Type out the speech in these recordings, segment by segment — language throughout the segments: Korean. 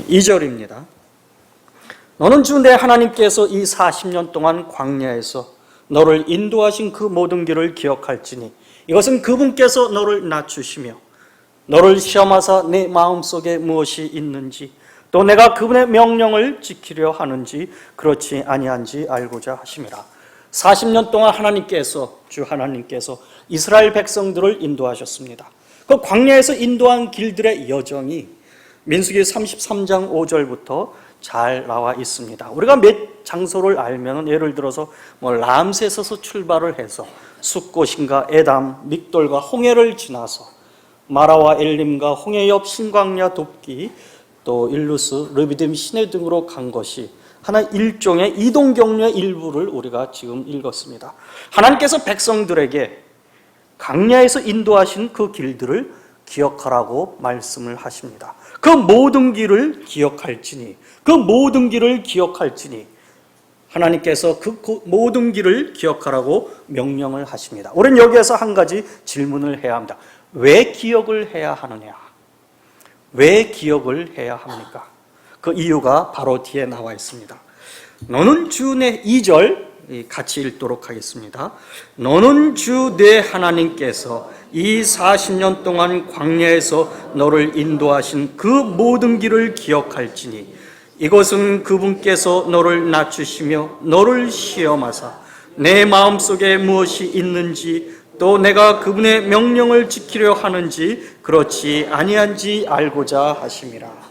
2절입니다. 너는 주 내 하나님께서 이 40년 동안 광야에서 너를 인도하신 그 모든 길을 기억할지니 이것은 그분께서 너를 낮추시며 너를 시험하사 내 마음속에 무엇이 있는지 또 내가 그분의 명령을 지키려 하는지 그렇지 아니한지 알고자 하심이라. 40년 동안 주 하나님께서 이스라엘 백성들을 인도하셨습니다. 그 광야에서 인도한 길들의 여정이 민수기 33장 5절부터 잘 나와 있습니다. 우리가 몇 장소를 알면 예를 들어서 람셋에서 출발을 해서 숫곳인가 에담, 믹돌과 홍해를 지나서 마라와 엘림과 홍해 옆 신광야 돕기 또 일루스, 르비딤 시내 등으로 간 것이 하나 일종의 이동 경로의 일부를 우리가 지금 읽었습니다. 하나님께서 백성들에게 광야에서 인도하신 그 길들을 기억하라고 말씀을 하십니다. 그 모든 길을 기억할지니 하나님께서 그 모든 길을 기억하라고 명령을 하십니다. 우리는 여기에서 한 가지 질문을 해야 합니다. 왜 기억을 해야 하느냐? 왜 기억을 해야 합니까? 그 이유가 바로 뒤에 나와 있습니다. 너는 주 내 2절 같이 읽도록 하겠습니다. 너는 주 내 하나님께서 이 40년 동안 광야에서 너를 인도하신 그 모든 길을 기억할지니 이것은 그분께서 너를 낮추시며 너를 시험하사 내 마음속에 무엇이 있는지 또 내가 그분의 명령을 지키려 하는지 그렇지 아니한지 알고자 하심이라.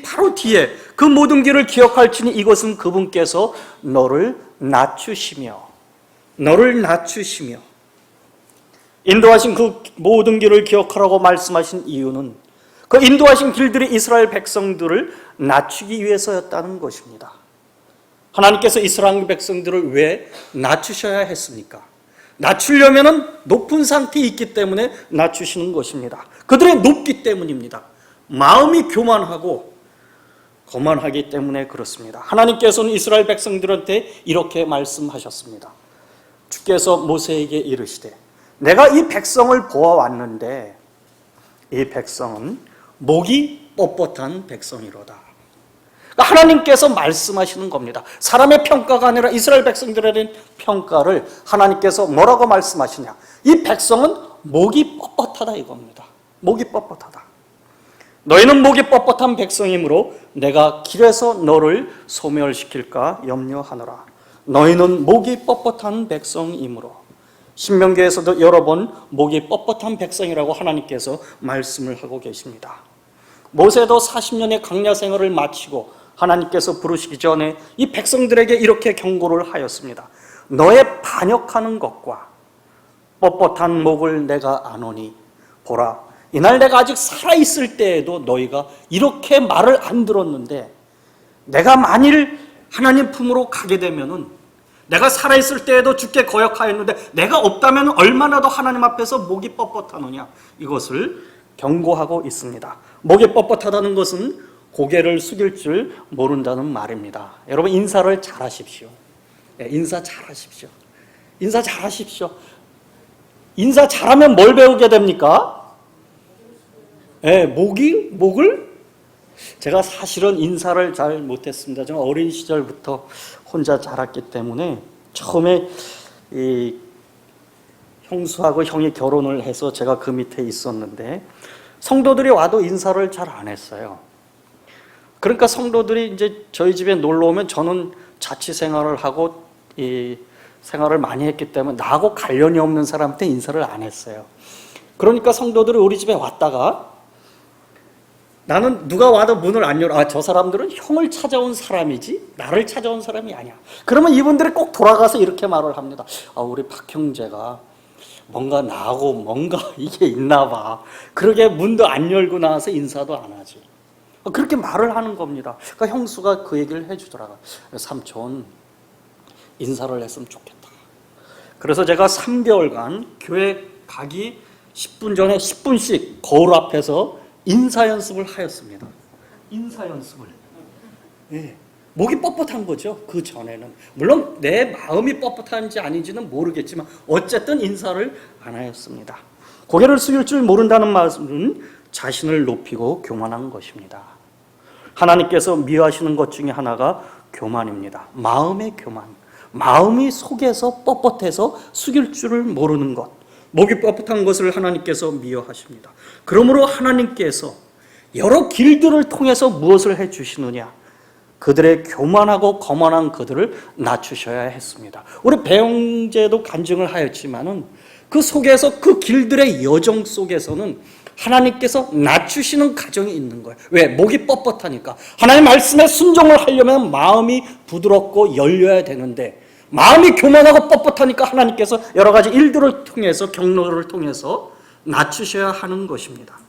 바로 뒤에 그 모든 길을 기억할지니 이것은 그분께서 너를 낮추시며 인도하신 그 모든 길을 기억하라고 말씀하신 이유는 그 인도하신 길들이 이스라엘 백성들을 낮추기 위해서였다는 것입니다. 하나님께서 이스라엘 백성들을 왜 낮추셔야 했습니까? 낮추려면 높은 상태에 있기 때문에 낮추시는 것입니다. 그들이 높기 때문입니다. 마음이 교만하고 거만하기 때문에 그렇습니다. 하나님께서는 이스라엘 백성들한테 이렇게 말씀하셨습니다. 주께서 모세에게 이르시되 내가 이 백성을 보아왔는데 이 백성은 목이 뻣뻣한 백성이로다. 그러니까 하나님께서 말씀하시는 겁니다. 사람의 평가가 아니라 이스라엘 백성들에 대한 평가를 하나님께서 뭐라고 말씀하시냐? 이 백성은 목이 뻣뻣하다 이겁니다. 목이 뻣뻣하다. 너희는 목이 뻣뻣한 백성이므로 내가 길에서 너를 소멸시킬까 염려하노라. 너희는 목이 뻣뻣한 백성이므로. 신명기에서도 여러 번 목이 뻣뻣한 백성이라고 하나님께서 말씀을 하고 계십니다. 모세도 40년의 광야 생활을 마치고 하나님께서 부르시기 전에 이 백성들에게 이렇게 경고를 하였습니다. 너의 반역하는 것과 뻣뻣한 목을 내가 아노니 보라, 이날 내가 아직 살아있을 때에도 너희가 이렇게 말을 안 들었는데 내가 만일 하나님 품으로 가게 되면은 내가 살아있을 때에도 주께 거역하였는데 내가 없다면 얼마나 더 하나님 앞에서 목이 뻣뻣하느냐, 이것을 경고하고 있습니다. 목이 뻣뻣하다는 것은 고개를 숙일 줄 모른다는 말입니다. 여러분 인사를 잘하십시오. 인사 잘하십시오. 인사 잘하면 뭘 배우게 됩니까? 목을? 제가 사실은 인사를 잘 못했습니다. 저는 어린 시절부터 혼자 자랐기 때문에 처음에 이 형수하고 형이 결혼을 해서 제가 그 밑에 있었는데 성도들이 와도 인사를 잘 안 했어요. 그러니까 성도들이 이제 저희 집에 놀러 오면 저는 자취 생활을 하고 이 생활을 많이 했기 때문에 나하고 관련이 없는 사람한테 인사를 안 했어요. 그러니까 성도들이 우리 집에 왔다가 나는 누가 와도 문을 안 열어. 저 사람들은 형을 찾아온 사람이지 나를 찾아온 사람이 아니야. 그러면 이분들이 꼭 돌아가서 이렇게 말을 합니다. 우리 박 형제가 뭔가 나하고 뭔가 이게 있나 봐. 그러게 문도 안 열고 나와서 인사도 안 하지. 그렇게 말을 하는 겁니다. 그러니까 형수가 그 얘기를 해주더라고요. 삼촌, 인사를 했으면 좋겠다. 그래서 제가 3개월간 교회 가기 10분 전에 10분씩 거울 앞에서 인사 연습을 하였습니다. 인사 연습을. 목이 뻣뻣한 거죠. 그 전에는. 물론 내 마음이 뻣뻣한지 아닌지는 모르겠지만 어쨌든 인사를 안 하였습니다. 고개를 숙일 줄 모른다는 말은 자신을 높이고 교만한 것입니다. 하나님께서 미워하시는 것 중에 하나가 교만입니다. 마음의 교만. 마음이 속에서 뻣뻣해서 숙일 줄을 모르는 것. 목이 뻣뻣한 것을 하나님께서 미워하십니다. 그러므로 하나님께서 여러 길들을 통해서 무엇을 해주시느냐? 그들의 교만하고 거만한 그들을 낮추셔야 했습니다. 우리 배영제도 간증을 하였지만은 그 속에서 그 길들의 여정 속에서는 하나님께서 낮추시는 과정이 있는 거예요. 왜? 목이 뻣뻣하니까. 하나님 말씀에 순종을 하려면 마음이 부드럽고 열려야 되는데 마음이 교만하고 뻣뻣하니까 하나님께서 여러 가지 일들을 통해서 경로를 통해서 낮추셔야 하는 것입니다.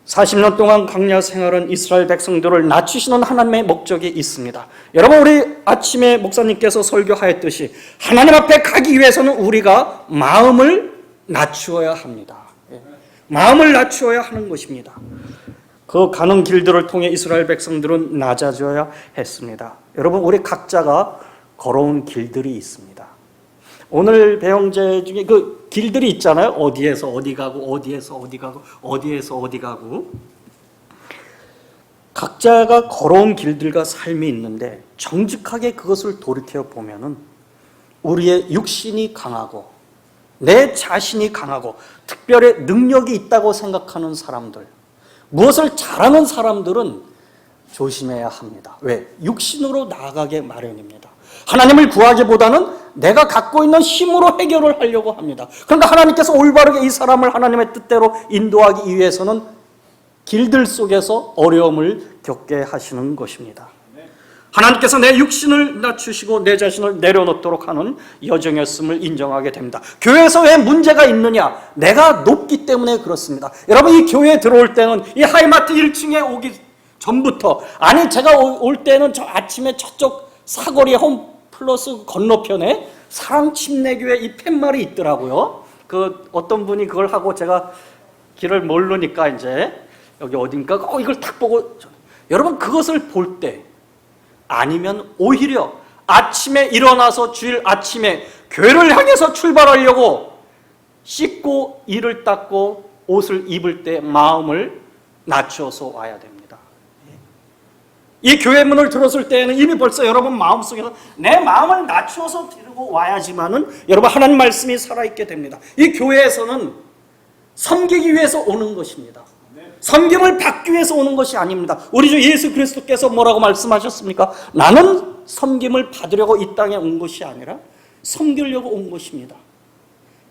40년 동안 광야 생활은 이스라엘 백성들을 낮추시는 하나님의 목적이 있습니다. 여러분, 우리 아침에 목사님께서 설교하였듯이 하나님 앞에 가기 위해서는 우리가 마음을 낮추어야 합니다. 마음을 낮추어야 하는 것입니다. 그 가는 길들을 통해 이스라엘 백성들은 낮아져야 했습니다. 여러분, 우리 각자가 걸어온 길들이 있습니다. 오늘 배영제 중에 그 길들이 있잖아요. 어디에서 어디 가고 어디에서 어디 가고 어디에서 어디 가고. 각자가 걸어온 길들과 삶이 있는데 정직하게 그것을 돌이켜 보면은 우리의 육신이 강하고 내 자신이 강하고 특별히 능력이 있다고 생각하는 사람들, 무엇을 잘하는 사람들은 조심해야 합니다. 왜? 육신으로 나아가게 마련입니다. 하나님을 구하기보다는 내가 갖고 있는 힘으로 해결을 하려고 합니다. 그러니까 하나님께서 올바르게 이 사람을 하나님의 뜻대로 인도하기 위해서는 길들 속에서 어려움을 겪게 하시는 것입니다. 하나님께서 내 육신을 낮추시고 내 자신을 내려놓도록 하는 여정이었음을 인정하게 됩니다. 교회에서 왜 문제가 있느냐? 내가 높기 때문에 그렇습니다. 여러분, 이 교회에 들어올 때는 이 하이마트 1층에 오기 전부터, 아니 제가 올 때는 저 아침에 저쪽 사거리 홈플러스 건너편에 사랑 침례교회 이 팻말이 있더라고요. 그 어떤 분이 그걸 하고 제가 길을 모르니까 이제 여기 어딘가 이걸 딱 보고, 여러분 그것을 볼 때 아니면 오히려 아침에 일어나서 주일 아침에 교회를 향해서 출발하려고 씻고 이를 닦고 옷을 입을 때 마음을 낮춰서 와야 됩니다. 이 교회 문을 들었을 때에는 이미 벌써 여러분 마음속에서 내 마음을 낮추어서 들고 와야지만은 여러분 하나님 말씀이 살아있게 됩니다. 이 교회에서는 섬기기 위해서 오는 것입니다. 섬김을 받기 위해서 오는 것이 아닙니다. 우리 주 예수 그리스도께서 뭐라고 말씀하셨습니까? 나는 섬김을 받으려고 이 땅에 온 것이 아니라 섬기려고 온 것입니다.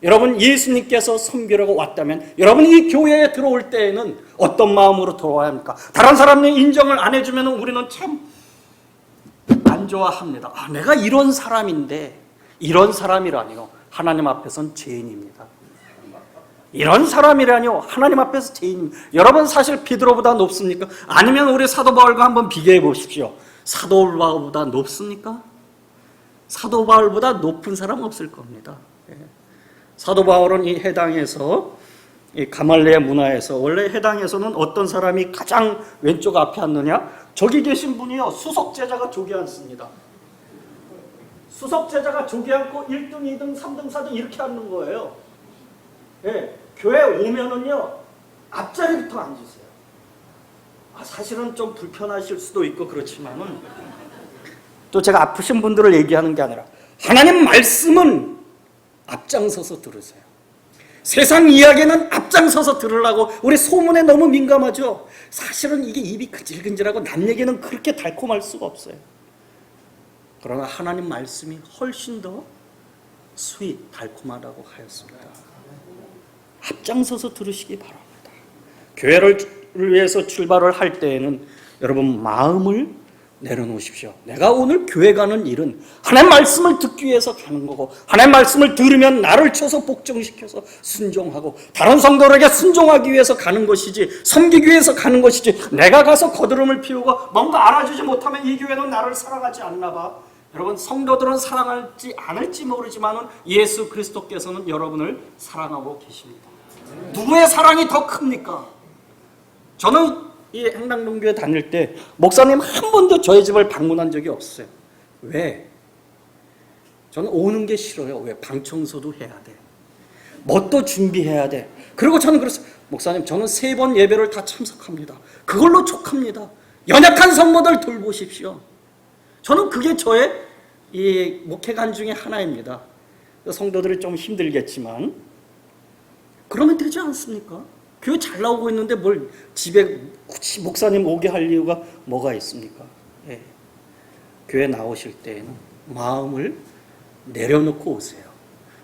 여러분, 예수님께서 섬기려고 왔다면 여러분 이 교회에 들어올 때에는 어떤 마음으로 들어와야 합니까? 다른 사람이 인정을 안 해주면 우리는 참 안 좋아합니다. 내가 이런 사람인데, 이런 사람이라니요, 하나님 앞에서는 죄인입니다. 이런 사람이라뇨, 하나님 앞에서 죄인입니다. 여러분 사실 베드로보다 높습니까? 아니면 우리 사도 바울과 한번 비교해 보십시오. 사도 바울보다 높습니까? 사도 바울보다 높은 사람 없을 겁니다. 사도 바울은 이 해당에서, 이 가말리아 문화에서, 원래 해당에서는 어떤 사람이 가장 왼쪽 앞에 앉느냐? 저기 계신 분이요, 수석 제자가 조기 앉습니다. 수석 제자가 조기 앉고 1등, 2등, 3등, 4등 이렇게 앉는 거예요. 예, 교회 오면은요, 앞자리부터 앉으세요. 사실은 좀 불편하실 수도 있고 그렇지만은, 또 제가 아프신 분들을 얘기하는 게 아니라 하나님 말씀은 앞장서서 들으세요. 세상 이야기는 앞장서서 들으려고 우리 소문에 너무 민감하죠. 사실은 이게 입이 근질근질하고 남 얘기는 그렇게 달콤할 수가 없어요. 그러나 하나님 말씀이 훨씬 더 달콤하다고 하였습니다. 앞장서서 들으시기 바랍니다. 교회를 위해서 출발을 할 때에는 여러분 마음을 내려놓으십시오. 내가 오늘 교회 가는 일은 하나님 말씀을 듣기 위해서 가는 거고, 하나님 말씀을 들으면 나를 쳐서 복종시켜서 순종하고 다른 성도들에게 순종하기 위해서 가는 것이지, 섬기기 위해서 가는 것이지, 내가 가서 거드름을 피우고 뭔가 알아주지 못하면 이 교회는 나를 사랑하지 않나 봐. 여러분, 성도들은 사랑할지 않을지 모르지만 예수 그리스도께서는 여러분을 사랑하고 계십니다. 누구의 사랑이 더 큽니까? 저는 이 행랑동교회 다닐 때 목사님 한 번도 저희 집을 방문한 적이 없어요. 왜? 저는 오는 게 싫어요. 왜? 방 청소도 해야 돼. 뭣도 준비해야 돼. 그리고 저는 그랬어요. 목사님, 저는 3번 예배를 다 참석합니다. 그걸로 족합니다. 연약한 성도들 돌보십시오. 저는 그게 저의 이 목회관 중에 하나입니다. 성도들이 좀 힘들겠지만 그러면 되지 않습니까? 교회 잘 나오고 있는데 뭘 집에 굳이 목사님 오게 할 이유가 뭐가 있습니까? 예. 교회 나오실 때에는 마음을 내려놓고 오세요.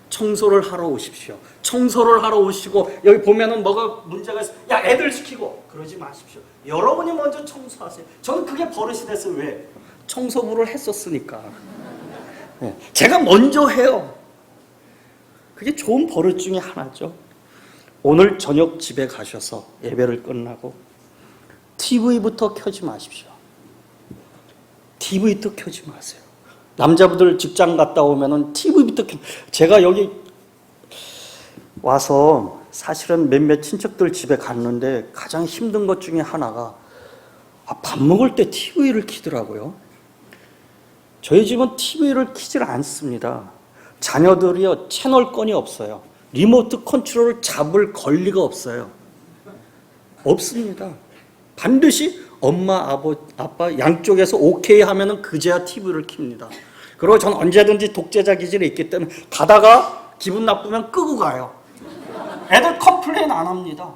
청소를 하러 오십시오. 청소를 하러 오시고 여기 보면은 뭐가 문제가 있어. 야, 애들 시키고 그러지 마십시오. 여러분이 먼저 청소하세요. 저는 그게 버릇이 됐어요. 왜? 청소부를 했었으니까. 예. 제가 먼저 해요. 그게 좋은 버릇 중에 하나죠. 오늘 저녁 집에 가셔서 예배를 끝나고 TV부터 켜지 마십시오. TV부터 켜지 마세요. 남자분들 직장 갔다 오면은 TV부터 제가 여기 와서 사실은 몇몇 친척들 집에 갔는데 가장 힘든 것 중에 하나가 밥 먹을 때 TV를 켜더라고요. 저희 집은 TV를 켜질 않습니다. 자녀들이요, 채널권이 없어요. 리모트 컨트롤을 잡을 권리가 없어요. 없습니다. 반드시 엄마, 아빠 양쪽에서 오케이 하면은 그제야 TV를 켭니다. 그리고 저는 언제든지 독재자 기질이 있기 때문에 가다가 기분 나쁘면 끄고 가요. 애들 컴플레인 안 합니다.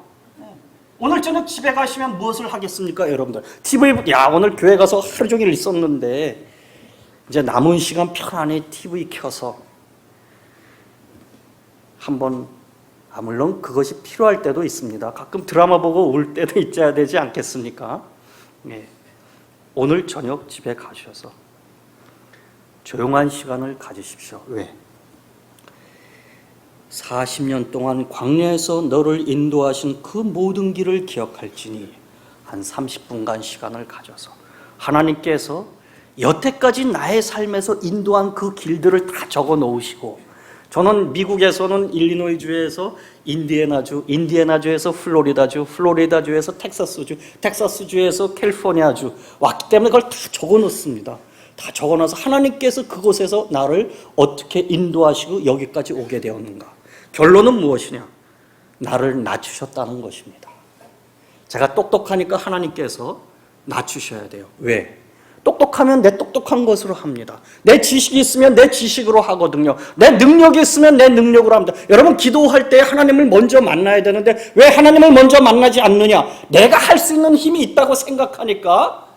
오늘 저녁 집에 가시면 무엇을 하겠습니까, 여러분들? TV, 야, 오늘 교회 가서 하루 종일 있었는데 이제 남은 시간 편안히 TV 켜서 한번, 물론 그것이 필요할 때도 있습니다. 가끔 드라마 보고 울 때도 있어야 되지 않겠습니까? 네. 오늘 저녁 집에 가셔서 조용한 시간을 가지십시오. 왜? 40년 동안 광야에서 너를 인도하신 그 모든 길을 기억할지니 한 30분간 시간을 가져서 하나님께서 여태까지 나의 삶에서 인도한 그 길들을 다 적어 놓으시고, 저는 미국에서는 일리노이주에서 인디애나주에서 플로리다주, 플로리다주에서 텍사스주, 텍사스주에서 캘리포니아주 왔기 때문에 그걸 다 적어 놓습니다. 다 적어 놔서 하나님께서 그곳에서 나를 어떻게 인도하시고 여기까지 오게 되었는가. 결론은 무엇이냐? 나를 낮추셨다는 것입니다. 제가 똑똑하니까 하나님께서 낮추셔야 돼요. 왜? 똑똑하면 내 똑똑한 것으로 합니다. 내 지식이 있으면 내 지식으로 하거든요. 내 능력이 있으면 내 능력으로 합니다. 여러분, 기도할 때 하나님을 먼저 만나야 되는데 왜 하나님을 먼저 만나지 않느냐? 내가 할 수 있는 힘이 있다고 생각하니까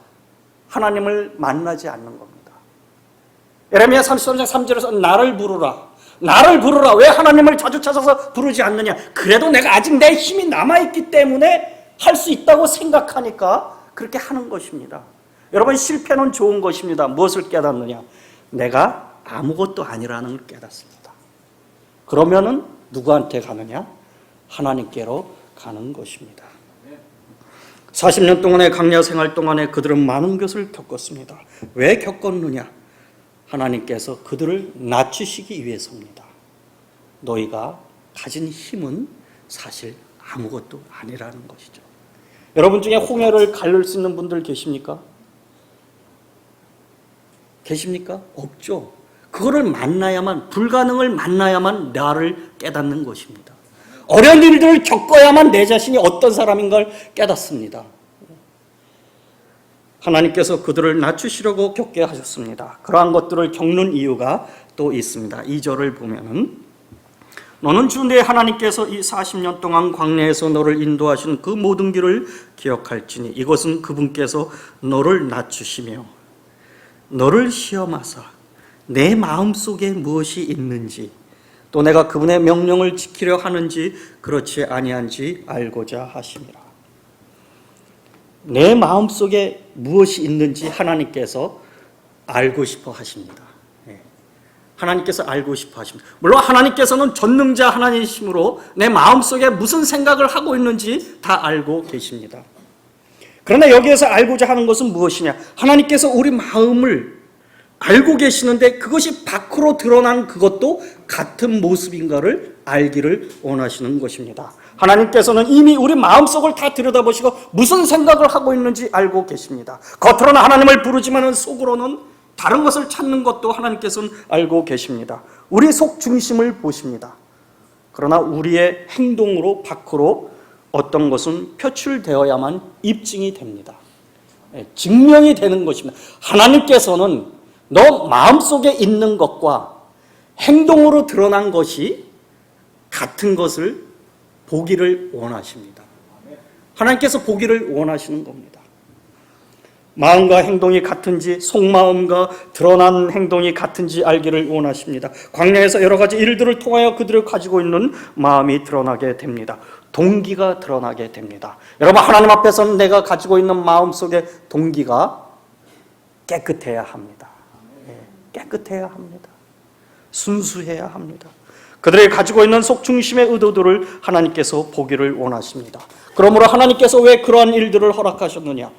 하나님을 만나지 않는 겁니다. 예레미야 33장 3절에서 나를 부르라. 나를 부르라. 왜 하나님을 자주 찾아서 부르지 않느냐? 그래도 내가 아직 내 힘이 남아있기 때문에 할 수 있다고 생각하니까 그렇게 하는 것입니다. 여러분, 실패는 좋은 것입니다. 무엇을 깨닫느냐? 내가 아무것도 아니라는 걸 깨닫습니다. 그러면은 누구한테 가느냐? 하나님께로 가는 것입니다. 40년 동안의 광야 생활 동안에 그들은 많은 것을 겪었습니다. 왜 겪었느냐? 하나님께서 그들을 낮추시기 위해서입니다. 너희가 가진 힘은 사실 아무것도 아니라는 것이죠. 여러분 중에 홍해를 가를 수 있는 분들 계십니까? 계십니까? 없죠. 그거를 만나야만, 불가능을 만나야만 나를 깨닫는 것입니다. 어려운 일들을 겪어야만 내 자신이 어떤 사람인 걸 깨닫습니다. 하나님께서 그들을 낮추시려고 겪게 하셨습니다. 그러한 것들을 겪는 이유가 또 있습니다. 2절을 보면은 너는 주 내 하나님께서 이 40년 동안 광야에서 너를 인도하신 그 모든 길을 기억할지니 이것은 그분께서 너를 낮추시며 너를 시험하사 내 마음속에 무엇이 있는지 또 내가 그분의 명령을 지키려 하는지 그렇지 아니한지 알고자 하심이라. 내 마음속에 무엇이 있는지 하나님께서 알고 싶어 하십니다. 하나님께서 알고 싶어 하십니다. 물론 하나님께서는 전능자 하나님이시므로 내 마음속에 무슨 생각을 하고 있는지 다 알고 계십니다. 그러나 여기에서 알고자 하는 것은 무엇이냐? 하나님께서 우리 마음을 알고 계시는데 그것이 밖으로 드러난 그것도 같은 모습인가를 알기를 원하시는 것입니다. 하나님께서는 이미 우리 마음속을 다 들여다보시고 무슨 생각을 하고 있는지 알고 계십니다. 겉으로는 하나님을 부르지만 속으로는 다른 것을 찾는 것도 하나님께서는 알고 계십니다. 우리 속 중심을 보십니다. 그러나 우리의 행동으로 밖으로 어떤 것은 표출되어야만 입증이 됩니다. 증명이 되는 것입니다. 하나님께서는 너 마음속에 있는 것과 행동으로 드러난 것이 같은 것을 보기를 원하십니다. 하나님께서 보기를 원하시는 겁니다. 마음과 행동이 같은지, 속마음과 드러난 행동이 같은지 알기를 원하십니다. 광야에서 여러 가지 일들을 통하여 그들을 가지고 있는 마음이 드러나게 됩니다. 동기가 드러나게 됩니다. 여러분, 하나님 앞에서는 내가 가지고 있는 마음속의 동기가 깨끗해야 합니다. 깨끗해야 합니다. 순수해야 합니다. 그들이 가지고 있는 속중심의 의도들을 하나님께서 보기를 원하십니다. 그러므로 하나님께서 왜 그러한 일들을 허락하셨느냐?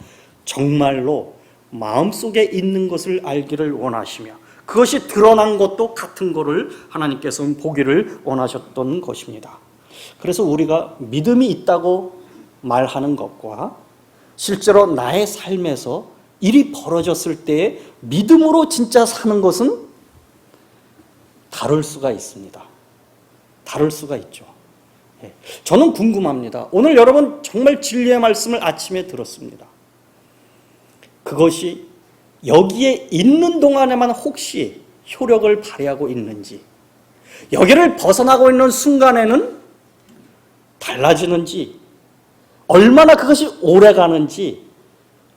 정말로 마음속에 있는 것을 알기를 원하시며 그것이 드러난 것도 같은 것을 하나님께서는 보기를 원하셨던 것입니다. 그래서 우리가 믿음이 있다고 말하는 것과 실제로 나의 삶에서 일이 벌어졌을 때에 믿음으로 진짜 사는 것은 다를 수가 있습니다. 다를 수가 있죠. 저는 궁금합니다. 오늘 여러분 정말 진리의 말씀을 아침에 들었습니다. 그것이 여기에 있는 동안에만 혹시 효력을 발휘하고 있는지, 여기를 벗어나고 있는 순간에는 달라지는지, 얼마나 그것이 오래 가는지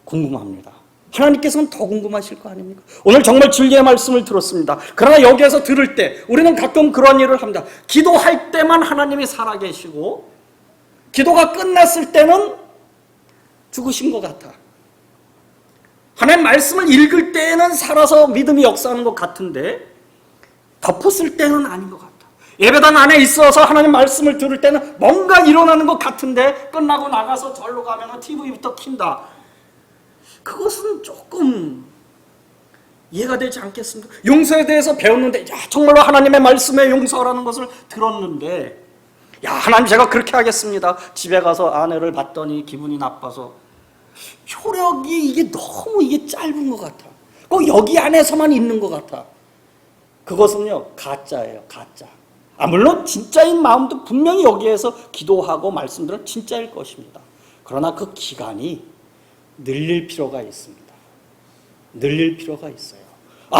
궁금합니다. 하나님께서는 더 궁금하실 거 아닙니까? 오늘 정말 진리의 말씀을 들었습니다. 그러나 여기에서 들을 때 우리는 가끔 그런 일을 합니다. 기도할 때만 하나님이 살아계시고 기도가 끝났을 때는 죽으신 것 같아. 하나님 말씀을 읽을 때는 살아서 믿음이 역사하는 것 같은데 덮었을 때는 아닌 것 같아. 예배당 안에 있어서 하나님 말씀을 들을 때는 뭔가 일어나는 것 같은데 끝나고 나가서 절로 가면 TV부터 킨다. 그것은 조금 이해가 되지 않겠습니까? 용서에 대해서 배웠는데 정말로 하나님의 말씀에 용서라는 것을 들었는데 하나님 제가 그렇게 하겠습니다. 집에 가서 아내를 봤더니 기분이 나빠서 효력이 이게 너무 짧은 것 같아. 꼭 여기 안에서만 있는 것 같아. 그것은요 가짜예요. 가짜. 물론 진짜인 마음도 분명히 여기에서 기도하고 말씀들은 진짜일 것입니다. 그러나 그 기간이 늘릴 필요가 있습니다. 늘릴 필요가 있어요.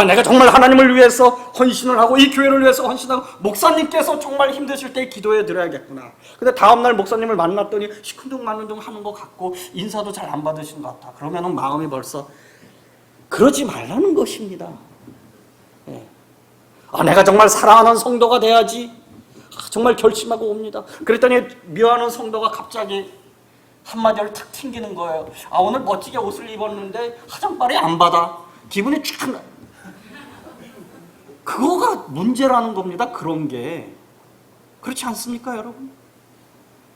내가 정말 하나님을 위해서 헌신을 하고 이 교회를 위해서 헌신하고 목사님께서 정말 힘드실 때 기도해 드려야겠구나. 근데 다음날 목사님을 만났더니 시큰둥마큰둥 하는 것 같고 인사도 잘 안 받으신 것 같아. 그러면 마음이 벌써 그러지 말라는 것입니다. 내가 정말 사랑하는 성도가 돼야지. 정말 결심하고 옵니다. 그랬더니 미워하는 성도가 갑자기 한마디를 탁 튕기는 거예요. 오늘 멋지게 옷을 입었는데 화장빨이 안 받아. 기분이 쫙 나. 그거가 문제라는 겁니다. 그런 게. 그렇지 않습니까, 여러분?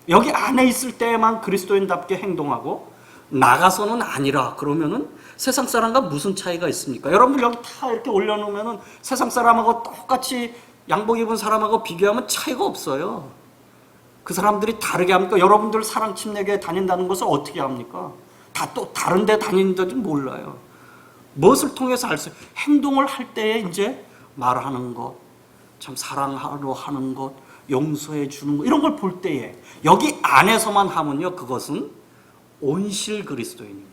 여기 안에 있을 때만 그리스도인답게 행동하고 나가서는 아니라 그러면은 세상 사람과 무슨 차이가 있습니까? 여러분들 여기 다 이렇게 올려놓으면은 세상 사람하고 똑같이 양복 입은 사람하고 비교하면 차이가 없어요. 그 사람들이 다르게 합니까? 여러분들 사랑 침례교회 다닌다는 것을 어떻게 합니까? 다 또 다른 데 다니는지 몰라요. 무엇을 통해서 알 수 있어요? 행동을 할 때에 이제 말하는 것, 참 사랑하러 하는 것, 용서해 주는 것 이런 걸 볼 때에 여기 안에서만 하면요 그것은 온실 그리스도인입니다.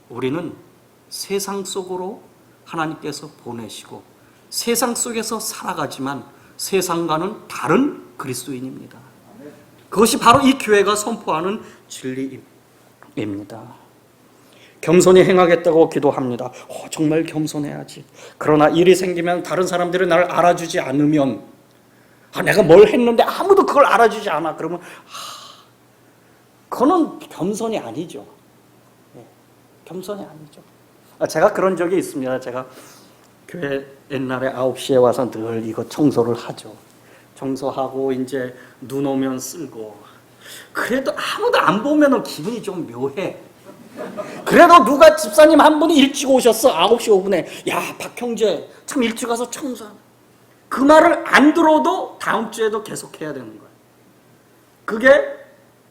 우리는 세상 속으로 하나님께서 보내시고 세상 속에서 살아가지만 세상과는 다른 그리스도인입니다. 그것이 바로 이 교회가 선포하는 진리입니다. 겸손히 행하겠다고 기도합니다. 정말 겸손해야지. 그러나 일이 생기면 다른 사람들이 나를 알아주지 않으면 내가 뭘 했는데 아무도 그걸 알아주지 않아. 그러면 그거는 겸손이 아니죠. 겸손이 아니죠. 제가 그런 적이 있습니다. 제가 교회 옛날에 9시에 와서 늘 이거 청소를 하죠. 청소하고 이제 눈 오면 쓸고. 그래도 아무도 안 보면 기분이 좀 묘해. 그래도 누가 집사님 한 분이 일찍 오셨어. 9시 5분에. 야, 박 형제 참 일찍 와서 청소하네. 그 말을 안 들어도 다음 주에도 계속해야 되는 거예요. 그게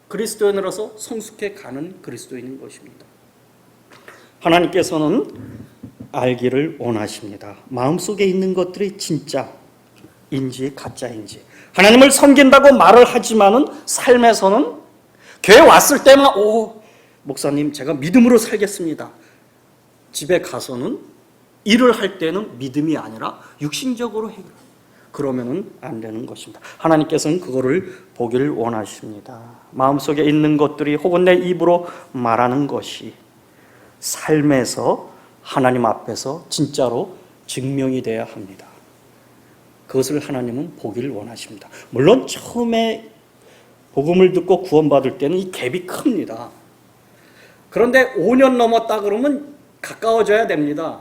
그리스도인으로서 성숙해 가는 그리스도인인 것입니다. 하나님께서는 알기를 원하십니다. 마음속에 있는 것들이 진짜 가짜인지. 하나님을 섬긴다고 말을 하지만은 삶에서는 교회 왔을 때만 목사님 제가 믿음으로 살겠습니다. 집에 가서는 일을 할 때는 믿음이 아니라 육신적으로 해요. 그러면은 안 되는 것입니다. 하나님께서는 그거를 보기를 원하십니다. 마음속에 있는 것들이 혹은 내 입으로 말하는 것이 삶에서 하나님 앞에서 진짜로 증명이 돼야 합니다. 그것을 하나님은 보기를 원하십니다. 물론 처음에 복음을 듣고 구원받을 때는 이 갭이 큽니다. 그런데 5년 넘었다 그러면 가까워져야 됩니다.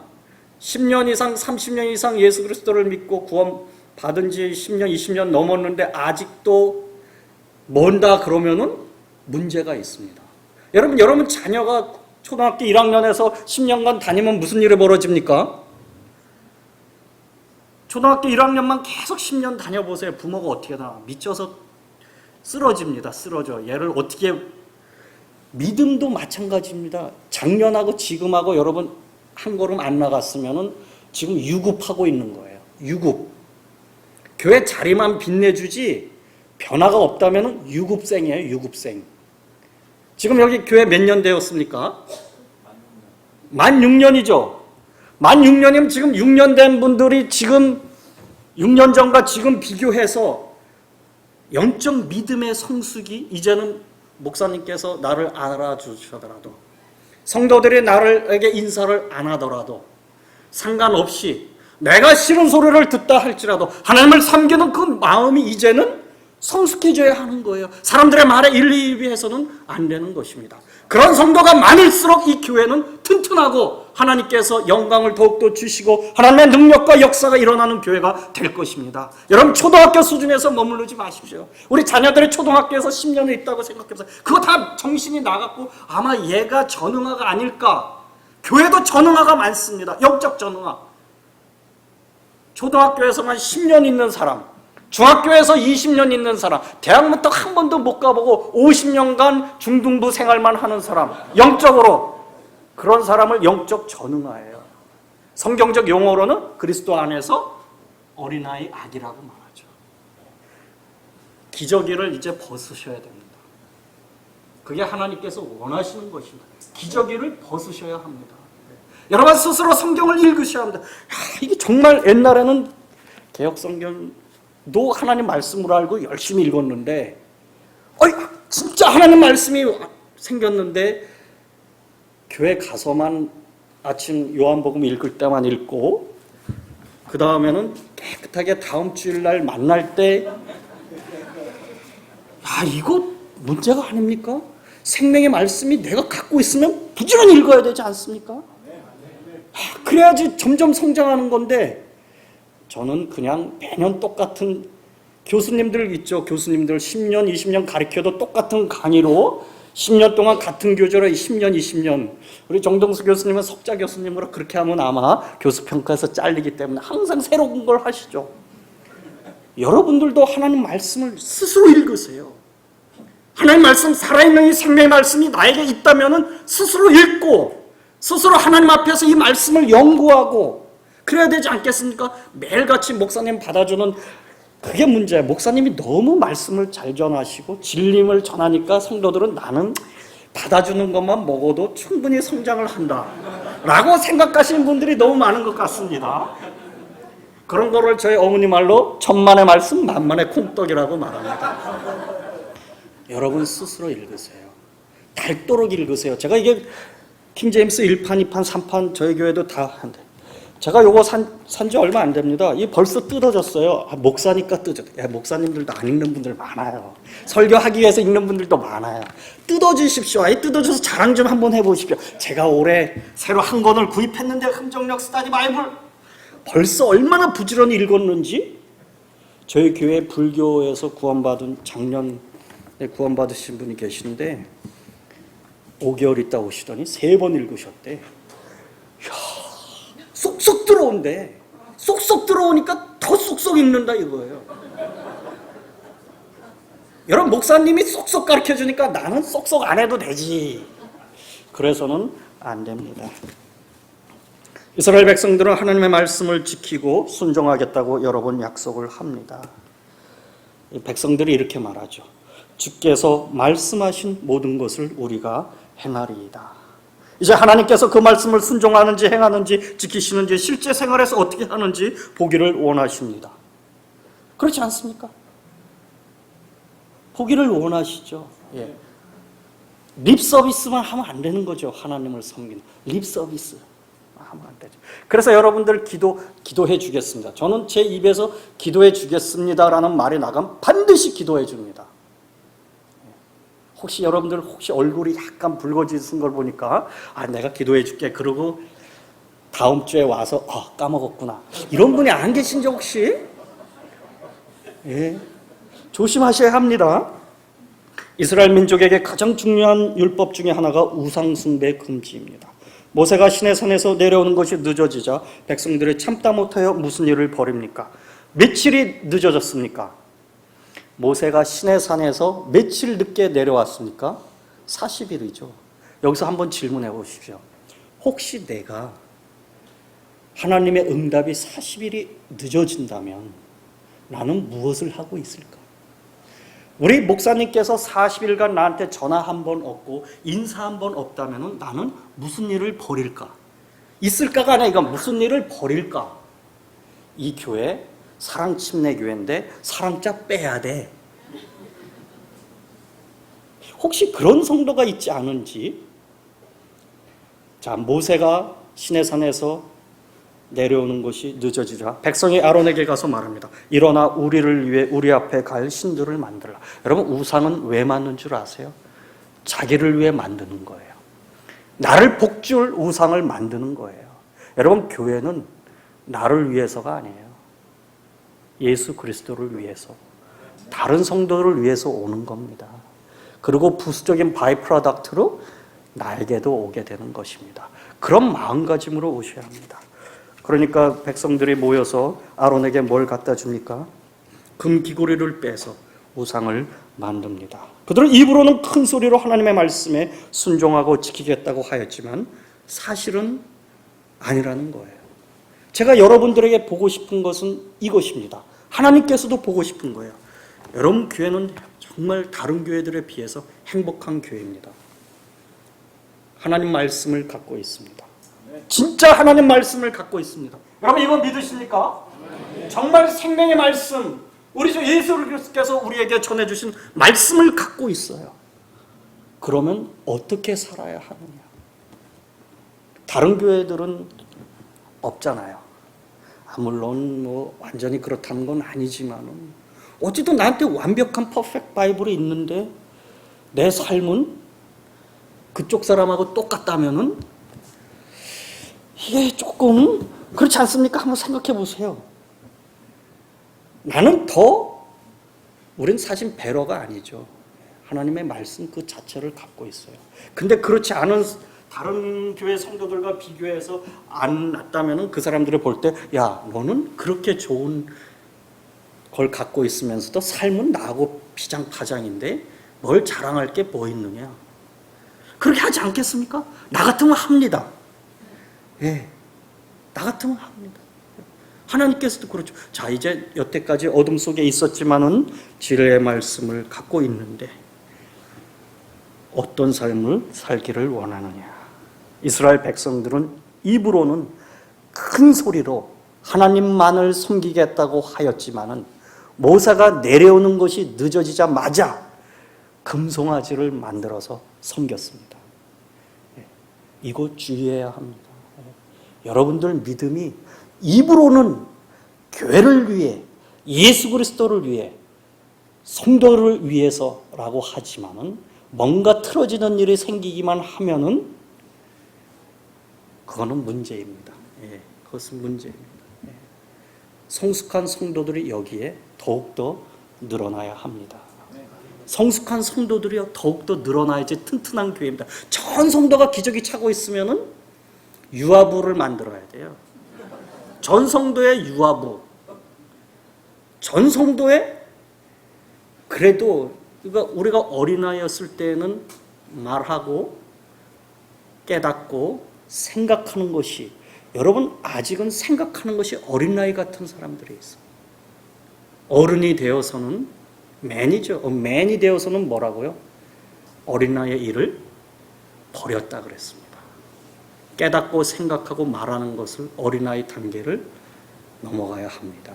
10년 이상, 30년 이상 예수 그리스도를 믿고 구원받은 지 10년, 20년 넘었는데 아직도 먼다 그러면은 문제가 있습니다. 여러분 자녀가 초등학교 1학년에서 10년간 다니면 무슨 일이 벌어집니까? 초등학교 1학년만 계속 10년 다녀보세요. 부모가 어떻게 하나 미쳐서 쓰러집니다. 쓰러져. 얘를 어떻게 믿음도 마찬가지입니다. 작년하고 지금하고 여러분 한 걸음 안 나갔으면은 지금 유급하고 있는 거예요. 유급. 교회 자리만 빛내주지 변화가 없다면은 유급생이에요. 유급생. 지금 여기 교회 몇 년 되었습니까? 만 6년이죠. 만 6년이면 지금 6년 된 분들이 지금 6년 전과 지금 비교해서 영적 믿음의 성숙이 이제는 목사님께서 나를 알아주시더라도 성도들이 나에게 인사를 안 하더라도 상관없이 내가 싫은 소리를 듣다 할지라도 하나님을 섬기는 그 마음이 이제는 성숙해져야 하는 거예요. 사람들의 말에 일리비해서는 안 되는 것입니다. 그런 성도가 많을수록 이 교회는 튼튼하고 하나님께서 영광을 더욱더 주시고 하나님의 능력과 역사가 일어나는 교회가 될 것입니다. 여러분 초등학교 수준에서 머무르지 마십시오. 우리 자녀들이 초등학교에서 10년을 있다고 생각해보세요. 그거 다 정신이 나갔고 아마 얘가 전응아가 아닐까. 교회도 전응아가 많습니다. 영적 전응아. 초등학교에서만 10년 있는 사람, 중학교에서 20년 있는 사람, 대학부터 한 번도 못 가보고 50년간 중등부 생활만 하는 사람, 영적으로 그런 사람을 영적 전응아예요. 성경적 용어로는 그리스도 안에서 어린아이 아기라고 말하죠. 기저귀를 이제 벗으셔야 됩니다. 그게 하나님께서 원하시는 것입니다. 기저귀를 벗으셔야 합니다. 여러분 스스로 성경을 읽으셔야 합니다. 이게 정말 옛날에는 개혁성경도 하나님 말씀으로 알고 열심히 읽었는데 진짜 하나님 말씀이 생겼는데 교회 가서만 아침 요한복음 읽을 때만 읽고 그 다음에는 깨끗하게 다음 주일날 만날 때 이거 문제가 아닙니까? 생명의 말씀이 내가 갖고 있으면 부지런히 읽어야 되지 않습니까? 그래야지 점점 성장하는 건데 저는 그냥 매년 똑같은 교수님들 있죠. 교수님들 10년, 20년 가르쳐도 똑같은 강의로 10년 동안 같은 교재로 10년, 20년. 우리 정동수 교수님은 석자 교수님으로 그렇게 하면 아마 교수평가에서 잘리기 때문에 항상 새로운 걸 하시죠. 여러분들도 하나님 말씀을 스스로 읽으세요. 하나님 말씀, 살아있는 이 생명의 말씀이 나에게 있다면 스스로 읽고 스스로 하나님 앞에서 이 말씀을 연구하고 그래야 되지 않겠습니까? 매일같이 목사님 받아주는 그게 문제예요. 목사님이 너무 말씀을 잘 전하시고 진림을 전하니까 성도들은 나는 받아주는 것만 먹어도 충분히 성장을 한다 라고 생각하시는 분들이 너무 많은 것 같습니다. 그런 거를 저희 어머니 말로 천만의 말씀 만만의 콩떡이라고 말합니다. 여러분 스스로 읽으세요. 닳도록 읽으세요. 제가 이게 킹제임스 1판, 2판, 3판 저희 교회도 다 한대. 제가 요거 산지 얼마 안 됩니다. 이 벌써 뜯어졌어요. 목사니까 뜯어졌어요. 목사님들도 안 읽는 분들 많아요. 설교하기 위해서 읽는 분들도 많아요. 뜯어주십시오. 뜯어줘서 자랑 좀 한번 해보십시오. 제가 올해 새로 한 권을 구입했는데 흥정역 스타디 바이블 벌써 얼마나 부지런히 읽었는지 저희 교회 불교에서 구원받은 작년에 구원받으신 분이 계시는데 5개월 있다 오시더니 3번 읽으셨대. 쏙쏙 들어온대. 쏙쏙 들어오니까 더 쏙쏙 읽는다 이거예요. 여러분 목사님이 쏙쏙 가르쳐주니까 나는 쏙쏙 안 해도 되지. 그래서는 안 됩니다. 이스라엘 백성들은 하나님의 말씀을 지키고 순종하겠다고 여러 번 약속을 합니다. 백성들이 이렇게 말하죠. 주께서 말씀하신 모든 것을 우리가 행하리이다. 이제 하나님께서 그 말씀을 순종하는지 행하는지 지키시는지 실제 생활에서 어떻게 하는지 보기를 원하십니다. 그렇지 않습니까? 보기를 원하시죠. 예. 립 서비스만 하면 안 되는 거죠. 하나님을 섬기는 립 서비스 하면 안 되죠. 그래서 여러분들 기도해 주겠습니다. 저는 제 입에서 기도해 주겠습니다라는 말이 나가면 반드시 기도해 줍니다. 혹시 여러분들 얼굴이 약간 붉어지신 걸 보니까 내가 기도해 줄게 그러고 다음 주에 와서 까먹었구나 이런 분이 안 계신지 혹시? 예. 조심하셔야 합니다. 이스라엘 민족에게 가장 중요한 율법 중에 하나가 우상숭배 금지입니다. 모세가 시내산에서 내려오는 것이 늦어지자 백성들이 참다 못하여 무슨 일을 벌입니까? 며칠이 늦어졌습니까? 모세가 시내산에서 며칠 늦게 내려왔습니까? 40일이죠. 여기서 한번 질문해 보십시오. 혹시 내가 하나님의 응답이 40일이 늦어진다면 나는 무엇을 하고 있을까? 우리 목사님께서 40일간 나한테 전화 한 번 없고 인사 한 번 없다면 나는 무슨 일을 벌일까? 있을까가 아니라 이건 무슨 일을 벌일까? 이 교회 사랑 침례 교회인데 사랑자 빼야 돼. 혹시 그런 성도가 있지 않은지? 자, 모세가 시내산에서 내려오는 것이 늦어지자 백성이 아론에게 가서 말합니다. 일어나 우리를 위해 우리 앞에 갈 신들을 만들라. 여러분 우상은 왜 만든 줄 아세요? 자기를 위해 만드는 거예요. 나를 복줄 우상을 만드는 거예요. 여러분 교회는 나를 위해서가 아니에요. 예수 그리스도를 위해서, 다른 성도를 위해서 오는 겁니다. 그리고 부수적인 바이 프로덕트로 나에게도 오게 되는 것입니다. 그런 마음가짐으로 오셔야 합니다. 그러니까 백성들이 모여서 아론에게 뭘 갖다 줍니까? 금귀고리를 빼서 우상을 만듭니다. 그들은 입으로는 큰 소리로 하나님의 말씀에 순종하고 지키겠다고 하였지만 사실은 아니라는 거예요. 제가 여러분들에게 보고 싶은 것은 이것입니다. 하나님께서도 보고 싶은 거예요. 여러분 교회는 정말 다른 교회들에 비해서 행복한 교회입니다. 하나님 말씀을 갖고 있습니다. 진짜 하나님 말씀을 갖고 있습니다. 여러분 이거 믿으십니까? 정말 생명의 말씀, 우리 주 예수 그리스도께서 우리에게 전해주신 말씀을 갖고 있어요. 그러면 어떻게 살아야 하느냐? 다른 교회들은 없잖아요. 물론 완전히 그렇다는 건 아니지만은 어찌도 나한테 완벽한 퍼펙트 바이블이 있는데 내 삶은 그쪽 사람하고 똑같다면은 이게 조금 그렇지 않습니까? 한번 생각해 보세요. 우린 사실 배러가 아니죠. 하나님의 말씀 그 자체를 갖고 있어요. 근데 그렇지 않은 다른 교회 성도들과 비교해서 안 낫다면 그 사람들을 볼 때 너는 그렇게 좋은 걸 갖고 있으면서도 삶은 나하고 피장파장인데 뭘 자랑할 게 뭐 있느냐? 그렇게 하지 않겠습니까? 나 같으면 합니다. 예, 나 같으면 합니다. 하나님께서도 그렇죠. 자, 이제 여태까지 어둠 속에 있었지만은 진리의 말씀을 갖고 있는데 어떤 삶을 살기를 원하느냐? 이스라엘 백성들은 입으로는 큰 소리로 하나님만을 섬기겠다고 하였지만은 모세가 내려오는 것이 늦어지자마자 금송아지를 만들어서 섬겼습니다. 이거 주의해야 합니다. 여러분들 믿음이 입으로는 교회를 위해, 예수 그리스도를 위해, 성도를 위해서라고 하지만은 뭔가 틀어지는 일이 생기기만 하면은 그거는 문제입니다. 그것은 문제입니다. 성숙한 성도들이 여기에 더욱더 늘어나야 합니다. 성숙한 성도들이 더욱더 늘어나야지 튼튼한 교회입니다. 전 성도가 기저귀 차고 있으면은 유아부를 만들어야 돼요. 전 성도의 유아부. 전 성도의 그래도 우리가 어린아이였을 때는 말하고 깨닫고 생각하는 것이 여러분 아직은 생각하는 것이 어린아이 같은 사람들이 있어요. 어른이 되어서는 맨이죠. 맨이 되어서는 뭐라고요? 어린아이의 일을 버렸다 그랬습니다. 깨닫고 생각하고 말하는 것을 어린아이 단계를 넘어가야 합니다.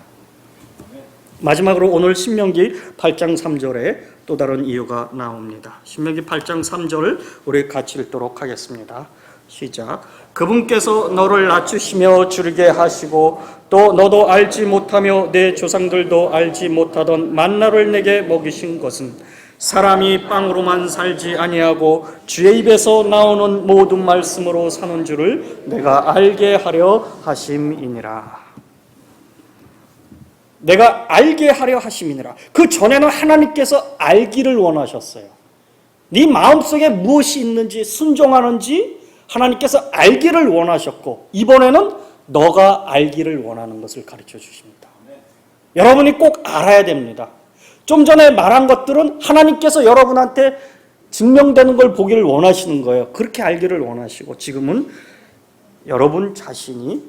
마지막으로 오늘 신명기 8장 3절에 또 다른 이유가 나옵니다. 신명기 8장 3절 우리 같이 읽도록 하겠습니다. 시작. 그분께서 너를 낮추시며 줄이게 하시고 또 너도 알지 못하며 내 조상들도 알지 못하던 만나를 내게 먹이신 것은 사람이 빵으로만 살지 아니하고 주의 입에서 나오는 모든 말씀으로 사는 줄을 내가 알게 하려 하심이니라. 내가 알게 하려 하심이니라. 그 전에는 하나님께서 알기를 원하셨어요. 네 마음속에 무엇이 있는지 순종하는지 하나님께서 알기를 원하셨고, 이번에는 너가 알기를 원하는 것을 가르쳐 주십니다. 여러분이 꼭 알아야 됩니다. 좀 전에 말한 것들은 하나님께서 여러분한테 증명되는 걸 보기를 원하시는 거예요. 그렇게 알기를 원하시고, 지금은 여러분 자신이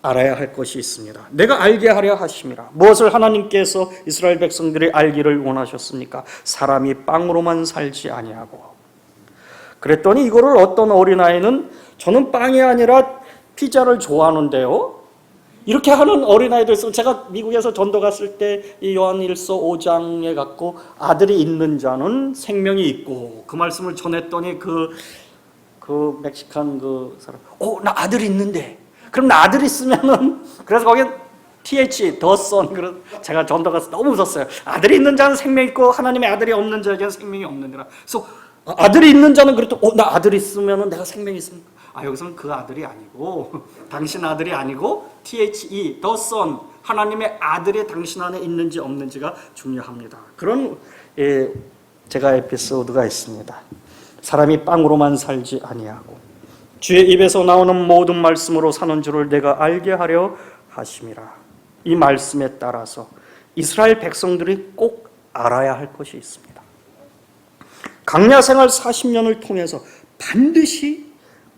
알아야 할 것이 있습니다. 내가 알게 하려 하심이라. 무엇을 하나님께서 이스라엘 백성들이 알기를 원하셨습니까? 사람이 빵으로만 살지 아니하고. 그랬더니 이거를 어떤 어린아이는 저는 빵이 아니라 피자를 좋아하는데요, 이렇게 하는 어린아이도 있어요. 제가 미국에서 전도 갔을 때 이 요한일서 5장에 갖고 아들이 있는 자는 생명이 있고, 그 말씀을 전했더니 그 멕시칸 그 사람, 나 아들이 있는데, 그럼 나 아들 있으면은, 그래서 거긴 TH, the son. 그래서 제가 전도 가서 너무 웃었어요. 아들이 있는 자는 생명이 있고 하나님의 아들이 없는 자에게는 생명이 없느니라. 그래서 아들이 있는 자는 그래도 나 아들 있으면은 내가 생명이 있습니까? 여기서는 그 아들이 아니고 당신 아들이 아니고 THE, the son, 하나님의 아들이 당신 안에 있는지 없는지가 중요합니다. 그런 제가 에피소드가 있습니다. 사람이 빵으로만 살지 아니하고 주의 입에서 나오는 모든 말씀으로 사는 줄을 내가 알게 하려 하심이라. 이 말씀에 따라서 이스라엘 백성들이 꼭 알아야 할 것이 있습니다. 광야 생활 40년을 통해서 반드시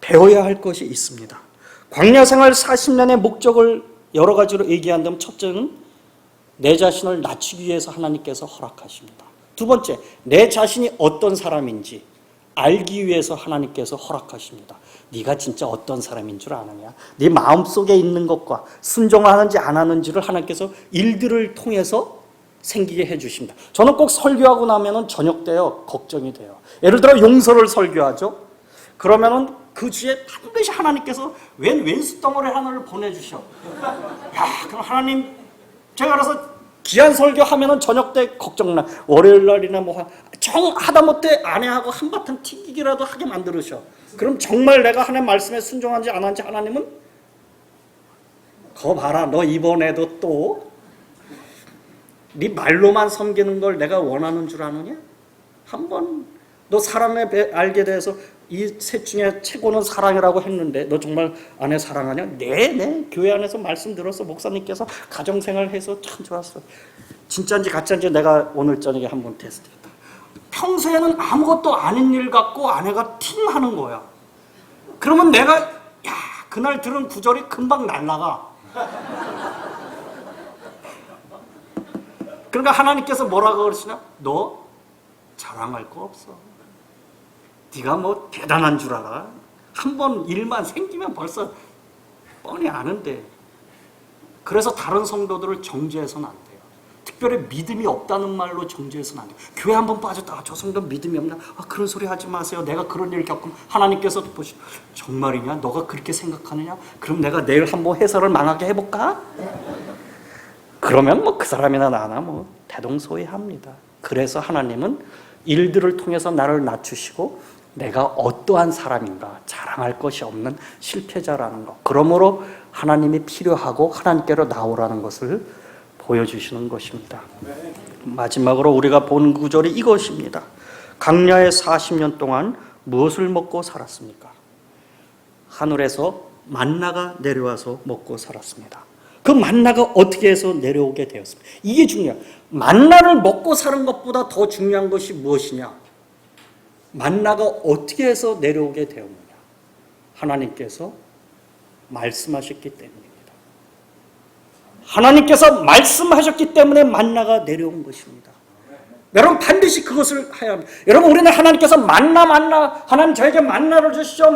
배워야 할 것이 있습니다. 광야 생활 40년의 목적을 여러 가지로 얘기한다면, 첫째는 내 자신을 낮추기 위해서 하나님께서 허락하십니다. 두 번째, 내 자신이 어떤 사람인지 알기 위해서 하나님께서 허락하십니다. 네가 진짜 어떤 사람인 줄 아느냐? 네 마음속에 있는 것과 순종하는지 안 하는지를 하나님께서 일들을 통해서 생기게 해주십니다. 저는 꼭 설교하고 나면은 저녁 때요 걱정이 돼요. 예를 들어 용서를 설교하죠. 그러면은 그 주에 반드시 하나님께서 왼수 덩어리 하나를 보내주셔. 그럼 하나님, 제가 알아서 귀한 설교하면은 저녁 때 걱정나. 월요일 날이나 하다못해 아내하고 한바탕 튀기기라도 하게 만들으셔. 그럼 정말 내가 하나님 말씀에 순종한지 안 한지 하나님은 거 봐라, 너 이번에도 또 네 말로만 섬기는 걸 내가 원하는 줄 아느냐? 한번 너 사랑에 알게 돼서 이 셋 중에 최고는 사랑이라고 했는데 너 정말 아내 사랑하냐? 네, 교회 안에서 말씀 들어서 목사님께서 가정생활해서 참 좋았어. 진짜인지 가짜인지 내가 오늘 저녁에 한번 테스트했다. 평소에는 아무것도 아닌 일 같고 아내가 팅 하는 거야. 그러면 내가 그날 들은 구절이 금방 날라가. 그러니까 하나님께서 뭐라고 그러시냐? 너 자랑할 거 없어. 네가 뭐 대단한 줄 알아? 한번 일만 생기면 벌써 뻔히 아는데. 그래서 다른 성도들을 정죄해서는 안 돼요. 특별히 믿음이 없다는 말로 정죄해서는 안 돼요. 교회 한번 빠졌다. 저 성도 믿음이 없나? 그런 소리 하지 마세요. 내가 그런 일 겪으면 하나님께서 보시, 정말이냐? 너가 그렇게 생각하느냐? 그럼 내가 내일 한번 해설을 망하게 해볼까? 그러면 그 사람이나 나나 대동소이합니다. 그래서 하나님은 일들을 통해서 나를 낮추시고 내가 어떠한 사람인가 자랑할 것이 없는 실패자라는 것, 그러므로 하나님이 필요하고 하나님께로 나오라는 것을 보여주시는 것입니다. 마지막으로 우리가 본 구절이 이것입니다. 광야에 40년 동안 무엇을 먹고 살았습니까? 하늘에서 만나가 내려와서 먹고 살았습니다. 그 만나가 어떻게 해서 내려오게 되었습니까? 이게 중요해요. 만나를 먹고 사는 것보다 더 중요한 것이 무엇이냐? 만나가 어떻게 해서 내려오게 되었느냐? 하나님께서 말씀하셨기 때문입니다. 하나님께서 말씀하셨기 때문에 만나가 내려온 것입니다. 여러분 반드시 그것을 해야 합니다. 여러분 우리는 하나님께서 만나 하나님 저에게 만나를 주십시오.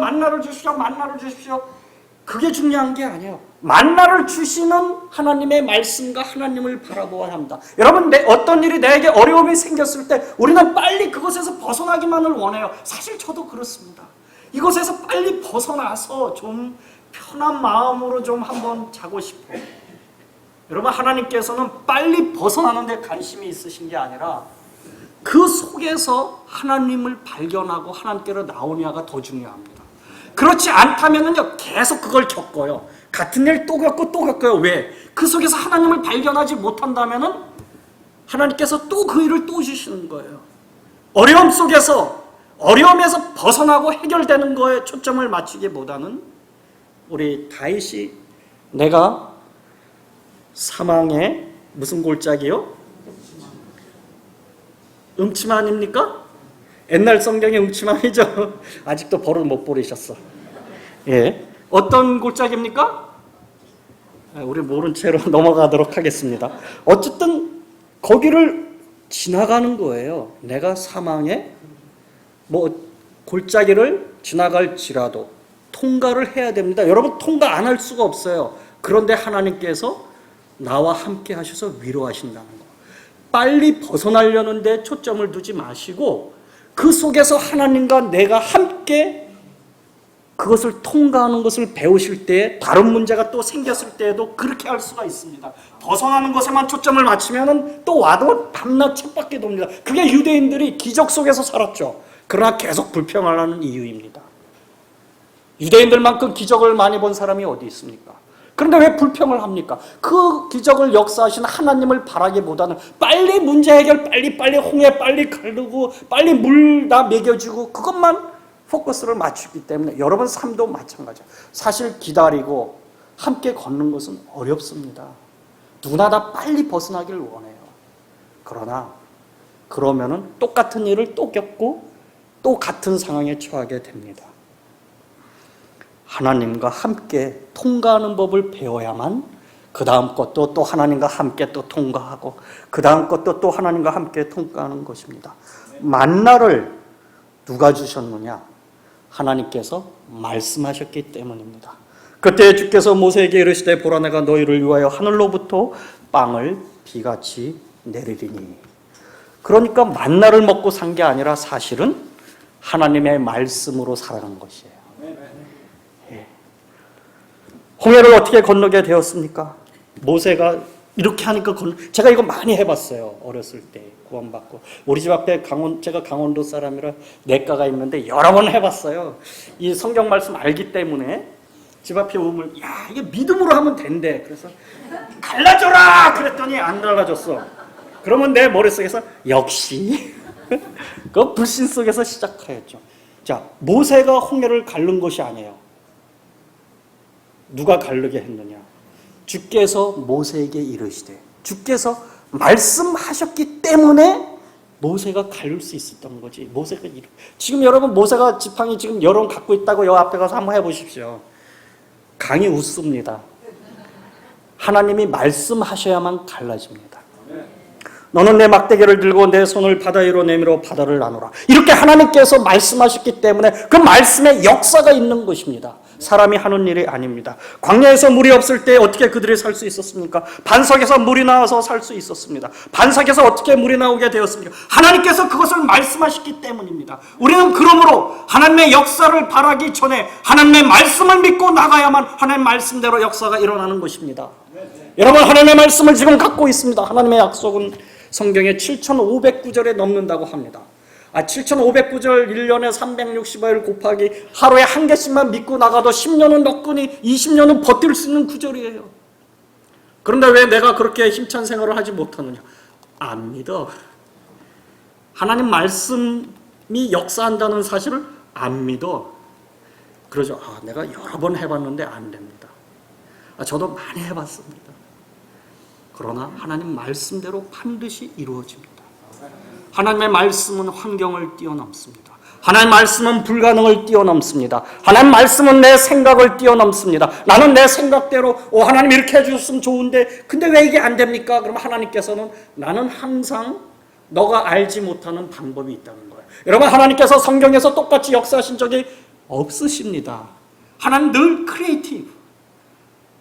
그게 중요한 게 아니에요. 만나를 주시는 하나님의 말씀과 하나님을 바라보아야 합니다. 여러분 어떤 일이 내게 어려움이 생겼을 때 우리는 빨리 그것에서 벗어나기만을 원해요. 사실 저도 그렇습니다. 이것에서 빨리 벗어나서 좀 편한 마음으로 좀 한번 자고 싶어요. 여러분 하나님께서는 빨리 벗어나는 데 관심이 있으신 게 아니라 그 속에서 하나님을 발견하고 하나님께로 나오냐가 더 중요합니다. 그렇지 않다면은요 계속 그걸 겪어요. 같은 일 또 겪고 또 겪어요. 왜? 그 속에서 하나님을 발견하지 못한다면은 하나님께서 또 그 일을 또 주시는 거예요. 어려움 속에서 어려움에서 벗어나고 해결되는 거에 초점을 맞추기보다는 우리 다윗이 내가 사망의 무슨 골짜기요? 응치만입니까? 옛날 성경의 응치만이죠. 아직도 버릇 못 버리셨어. 예, 어떤 골짜기입니까? 우리 모른 채로 넘어가도록 하겠습니다. 어쨌든 거기를 지나가는 거예요. 내가 사망의 골짜기를 지나갈지라도 통과를 해야 됩니다. 여러분 통과 안 할 수가 없어요. 그런데 하나님께서 나와 함께 하셔서 위로하신다는 거. 빨리 벗어나려는데 초점을 두지 마시고 그 속에서 하나님과 내가 함께 그것을 통과하는 것을 배우실 때 다른 문제가 또 생겼을 때에도 그렇게 할 수가 있습니다. 벗어나는 것에만 초점을 맞추면 또 와도 밤낮 쳇바퀴 돕니다. 그게 유대인들이 기적 속에서 살았죠. 그러나 계속 불평하는 이유입니다. 유대인들만큼 기적을 많이 본 사람이 어디 있습니까? 그런데 왜 불평을 합니까? 그 기적을 역사하신 하나님을 바라기보다는 빨리 문제 해결, 빨리 홍해 빨리 가르고 빨리 물 다 먹여주고 그것만 포커스를 맞추기 때문에 여러분 삶도 마찬가지예요. 사실 기다리고 함께 걷는 것은 어렵습니다. 누구나 다 빨리 벗어나기를 원해요. 그러나 그러면은 똑같은 일을 또 겪고 또 같은 상황에 처하게 됩니다. 하나님과 함께 통과하는 법을 배워야만 그 다음 것도 또 하나님과 함께 또 통과하고 그 다음 것도 또 하나님과 함께 통과하는 것입니다. 만나를 누가 주셨느냐? 하나님께서 말씀하셨기 때문입니다. 그때 주께서 모세에게 이르시되 보라 내가 너희를 위하여 하늘로부터 빵을 비같이 내리리니. 그러니까 만나를 먹고 산 게 아니라 사실은 하나님의 말씀으로 살아간 것이에요. 홍해를 어떻게 건너게 되었습니까? 모세가 이렇게 하니까 제가 이거 많이 해봤어요. 어렸을 때 구원받고 우리 집 앞에 제가 강원도 사람이라 냇가가 있는데 여러 번 해봤어요. 이 성경 말씀 알기 때문에 집 앞에 오면 이게 믿음으로 하면 된대. 그래서 갈라져라 그랬더니 안 갈라졌어. 그러면 내 머릿속에서 역시 그 불신 속에서 시작하였죠. 자, 모세가 홍해를 가른 것이 아니에요. 누가 가르게 했느냐? 주께서 모세에게 이르시되 주께서 말씀하셨기 때문에 모세가 가를 수 있었던 거지. 지금 여러분 모세가 지팡이 지금 여러 번 갖고 있다고 여 앞에 가서 한번 해보십시오. 강이 웃습니다. 하나님이 말씀하셔야만 갈라집니다. 너는 내 막대기를 들고 내 손을 바다 위로 내밀어 바다를 나누라. 이렇게 하나님께서 말씀하셨기 때문에 그 말씀에 역사가 있는 것입니다. 사람이 하는 일이 아닙니다. 광야에서 물이 없을 때 어떻게 그들이 살 수 있었습니까? 반석에서 물이 나와서 살 수 있었습니다. 반석에서 어떻게 물이 나오게 되었습니까? 하나님께서 그것을 말씀하셨기 때문입니다. 우리는 그러므로 하나님의 역사를 바라기 전에 하나님의 말씀을 믿고 나가야만 하나님의 말씀대로 역사가 일어나는 것입니다. 여러분 하나님의 말씀을 지금 갖고 있습니다. 하나님의 약속은 성경에 7,500구절에 넘는다고 합니다. 7,500구절 1년에 365일 곱하기 하루에 한 개씩만 믿고 나가도 10년은 너끈히 20년은 버틸 수 있는 구절이에요. 그런데 왜 내가 그렇게 힘찬 생활을 하지 못하느냐? 안 믿어. 하나님 말씀이 역사한다는 사실을 안 믿어. 그러죠. 내가 여러 번 해봤는데 안 됩니다. 저도 많이 해봤습니다. 그러나 하나님 말씀대로 반드시 이루어집니다. 하나님의 말씀은 환경을 뛰어넘습니다. 하나님 말씀은 불가능을 뛰어넘습니다. 하나님 말씀은 내 생각을 뛰어넘습니다. 나는 내 생각대로 하나님 이렇게 해주셨으면 좋은데 근데 왜 이게 안 됩니까? 그럼 하나님께서는 나는 항상 너가 알지 못하는 방법이 있다는 거예요. 여러분, 하나님께서 성경에서 똑같이 역사하신 적이 없으십니다. 하나님 늘 크리에이티브.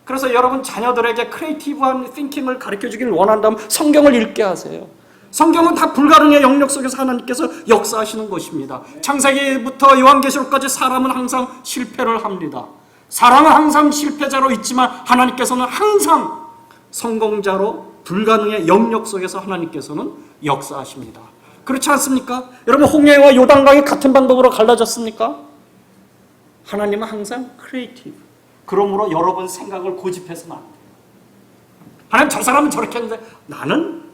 그래서 여러분 자녀들에게 크리에이티브한 띵킹을 가르쳐주길 원한다면 성경을 읽게 하세요. 성경은 다 불가능의 영역 속에서 하나님께서 역사하시는 것입니다. 창세기부터 요한계시록까지 사람은 항상 실패를 합니다. 사람은 항상 실패자로 있지만 하나님께서는 항상 성공자로 불가능의 영역 속에서 하나님께서는 역사하십니다. 그렇지 않습니까? 여러분, 홍해와 요단강이 같은 방법으로 갈라졌습니까? 하나님은 항상 크리에이티브. 그러므로 여러분 생각을 고집해서는 안 돼요. 하나님 저 사람은 저렇게 했는데 나는,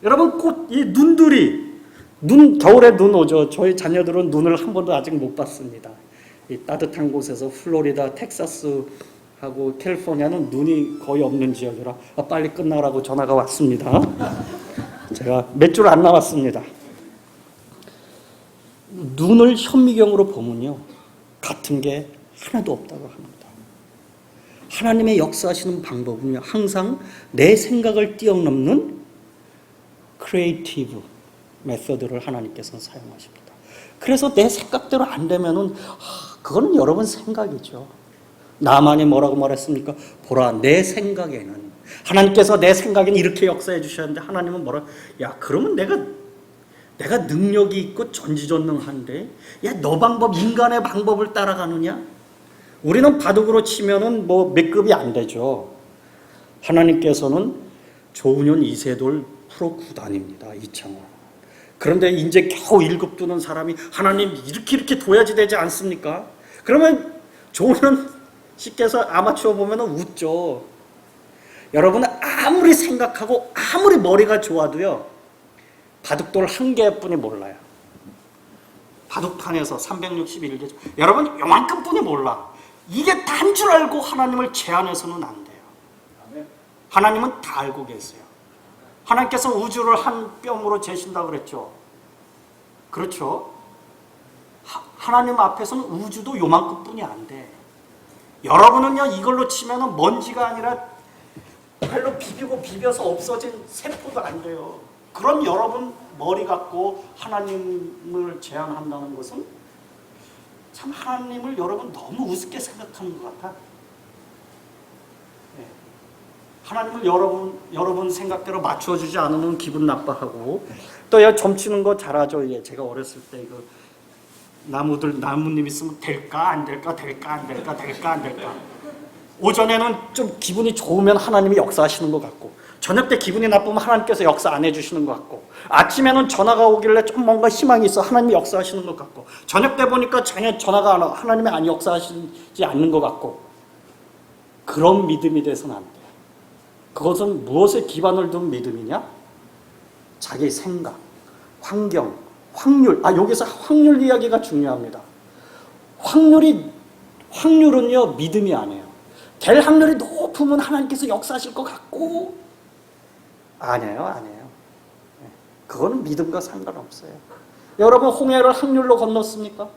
여러분, 곧 이 눈들이 겨울에 눈 오죠. 저희 자녀들은 눈을 한 번도 아직 못 봤습니다. 이 따뜻한 곳에서 플로리다, 텍사스하고 캘리포니아는 눈이 거의 없는 지역이라 빨리 끝나라고 전화가 왔습니다. 제가 몇 줄 안 남았습니다. 눈을 현미경으로 보면요, 같은 게 하나도 없다고 합니다. 하나님의 역사하시는 방법은요, 항상 내 생각을 뛰어넘는 크리에이티브 메서드를 하나님께서는 사용하십니다. 그래서 내 생각대로 안 되면은 그거는 여러분 생각이죠. 나만이 뭐라고 말했습니까? 보라, 내 생각에는, 하나님께서 내 생각에는 이렇게 역사해 주셨는데 하나님은 뭐라? 야, 그러면 내가 능력이 있고 전지전능한데, 야, 너 방법, 인간의 방법을 따라가느냐? 우리는 바둑으로 치면은 뭐 몇 급이 안 되죠. 하나님께서는 조은현 이세돌 프로 구단입니다. 이창호. 그런데 이제 겨우 1급 두는 사람이 하나님 이렇게 둬야지 되지 않습니까? 그러면 조은현 씨께서 아마추어 보면 웃죠. 여러분, 아무리 생각하고 아무리 머리가 좋아도요, 바둑돌 한 개뿐이 몰라요. 바둑판에서 361개, 여러분 요만큼뿐이 몰라. 이게 단 줄 알고 하나님을 제한해서는 안 돼요. 하나님은 다 알고 계세요. 하나님께서 우주를 한 뼘으로 재신다고 그랬죠. 그렇죠? 하나님 앞에서는 우주도 요만큼뿐이 안 돼. 여러분은요, 이걸로 치면은 먼지가 아니라 별로 비벼서 없어진 세포도 안 돼요. 그런 여러분 머리 갖고 하나님을 제한한다는 것은 참 하나님을 여러분 너무 우습게 생각하는 것 같아. 네. 하나님을 여러분 생각대로 맞춰주지 않으면 기분 나빠하고, 또 점치는 거 잘하죠. 예, 제가 어렸을 때 그 나뭇잎 있으면 될까 안 될까, 될까 안 될까, 될까 안 될까. 오전에는 좀 기분이 좋으면 하나님이 역사하시는 것 같고, 저녁 때 기분이 나쁘면 하나님께서 역사 안 해주시는 것 같고, 아침에는 전화가 오길래 좀 뭔가 희망이 있어 하나님이 역사하시는 것 같고, 저녁 때 보니까 전혀 전화가 안 와 하나님이 안 역사하시지 않는 것 같고, 그런 믿음이 돼서는 안 돼요. 그것은 무엇에 기반을 둔 믿음이냐? 자기 생각, 환경, 확률. 여기서 확률 이야기가 중요합니다. 확률은요, 믿음이 아니에요. 될 확률이 높으면 하나님께서 역사하실 것 같고, 아니에요. 그거는 믿음과 상관없어요. 여러분, 홍해를 확률로 건넜습니까?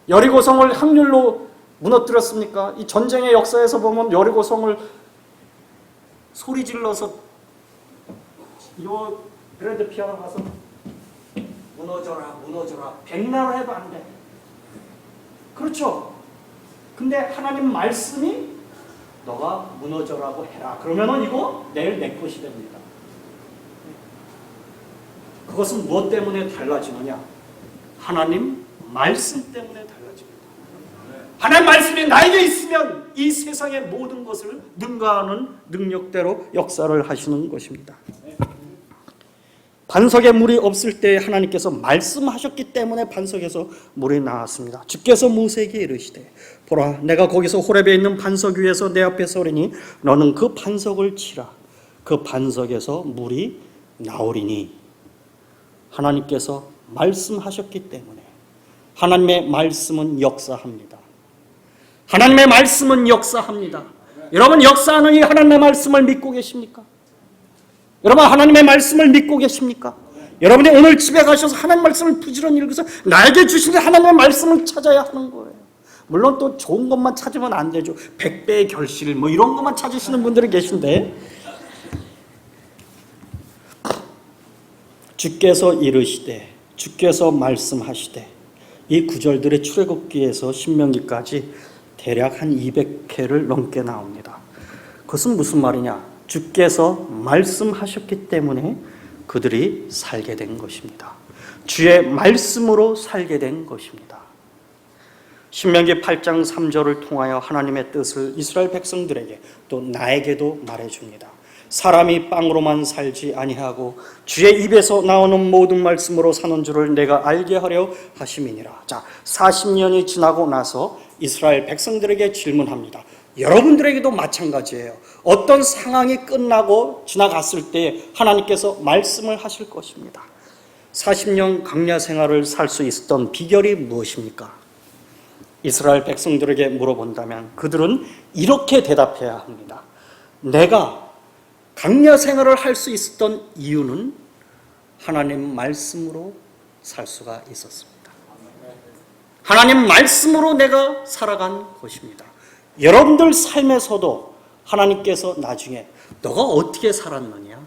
여리고성을 확률로 무너뜨렸습니까? 이 전쟁의 역사에서 보면 여리고성을 소리 질러서 브래드 피아노 가서 무너져라 백날 해도 안 돼. 그렇죠? 근데 하나님 말씀이 너가 무너져라고 해라. 그러면은 이거 내일 내 것이 됩니다. 그것은 무엇 때문에 달라지느냐? 하나님 말씀 때문에 달라집니다. 하나님 말씀이 나에게 있으면 이 세상의 모든 것을 능가하는 능력대로 역사를 하시는 것입니다. 반석에 물이 없을 때 하나님께서 말씀하셨기 때문에 반석에서 물이 나왔습니다. 주께서 모세에게 이르시되, 보라, 내가 거기서 호렙에 있는 반석 위에서 내 앞에 서리니 너는 그 반석을 치라. 그 반석에서 물이 나오리니. 하나님께서 말씀하셨기 때문에 하나님의 말씀은 역사합니다. 하나님의 말씀은 역사합니다. 여러분, 역사하는 이 하나님의 말씀을 믿고 계십니까? 여러분, 하나님의 말씀을 믿고 계십니까? 여러분이 오늘 집에 가셔서 하나님 말씀을 부지런히 읽어서 나에게 주신 하나님의 말씀을 찾아야 하는 거예요. 물론 또 좋은 것만 찾으면 안 되죠. 100배의 결실 뭐 이런 것만 찾으시는 분들이 계신데, 주께서 이르시되 주께서 말씀하시되, 이 구절들의 출애굽기에서 신명기까지 대략 한 200회를 넘게 나옵니다. 그것은 무슨 말이냐? 주께서 말씀하셨기 때문에 그들이 살게 된 것입니다. 주의 말씀으로 살게 된 것입니다. 신명기 8장 3절을 통하여 하나님의 뜻을 이스라엘 백성들에게 또 나에게도 말해줍니다. 사람이 빵으로만 살지 아니하고 주의 입에서 나오는 모든 말씀으로 사는 줄을 내가 알게 하려 하심이니라. 자, 40년이 지나고 나서 이스라엘 백성들에게 질문합니다. 여러분들에게도 마찬가지예요. 어떤 상황이 끝나고 지나갔을 때 하나님께서 말씀을 하실 것입니다. 40년 광야 생활을 살 수 있었던 비결이 무엇입니까? 이스라엘 백성들에게 물어본다면 그들은 이렇게 대답해야 합니다. 내가 광야 생활을 할 수 있었던 이유는 하나님 말씀으로 살 수가 있었습니다. 하나님 말씀으로 내가 살아간 것입니다. 여러분들 삶에서도 하나님께서 나중에 너가 어떻게 살았느냐?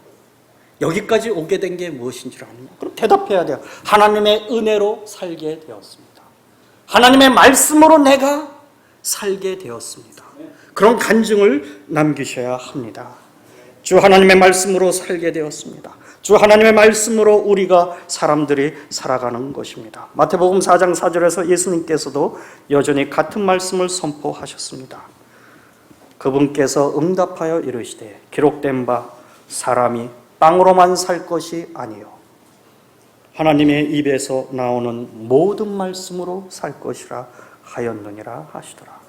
여기까지 오게 된 게 무엇인지를 아느냐? 그럼 대답해야 돼요. 하나님의 은혜로 살게 되었습니다. 하나님의 말씀으로 내가 살게 되었습니다. 그런 간증을 남기셔야 합니다. 주 하나님의 말씀으로 살게 되었습니다. 주 하나님의 말씀으로 우리가 사람들이 살아가는 것입니다. 마태복음 4장 4절에서 예수님께서도 여전히 같은 말씀을 선포하셨습니다. 그분께서 응답하여 이르시되 기록된 바 사람이 빵으로만 살 것이 아니요 하나님의 입에서 나오는 모든 말씀으로 살 것이라 하였느니라 하시더라.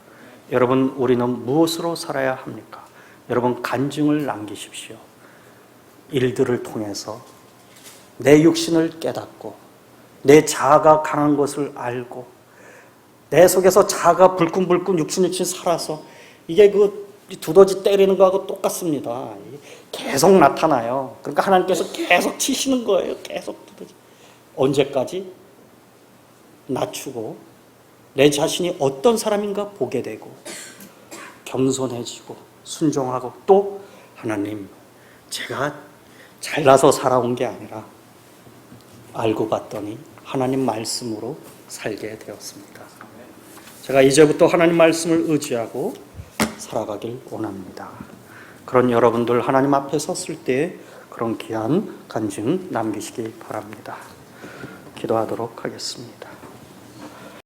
여러분, 우리는 무엇으로 살아야 합니까? 여러분, 간증을 남기십시오. 일들을 통해서 내 육신을 깨닫고 내 자아가 강한 것을 알고 내 속에서 자아가 불끈불끈 육신 살아서 이게 그 두더지 때리는 거하고 똑같습니다. 계속 나타나요. 그러니까 하나님께서 계속 치시는 거예요. 계속 두더지. 언제까지? 낮추고 내 자신이 어떤 사람인가 보게 되고 겸손해지고 순종하고 또 하나님, 제가 잘나서 살아온 게 아니라 알고 봤더니 하나님 말씀으로 살게 되었습니다. 제가 이제부터 하나님 말씀을 의지하고 살아가길 원합니다. 그런 여러분들 하나님 앞에 섰을 때 그런 귀한 간증 남기시기 바랍니다. 기도하도록 하겠습니다.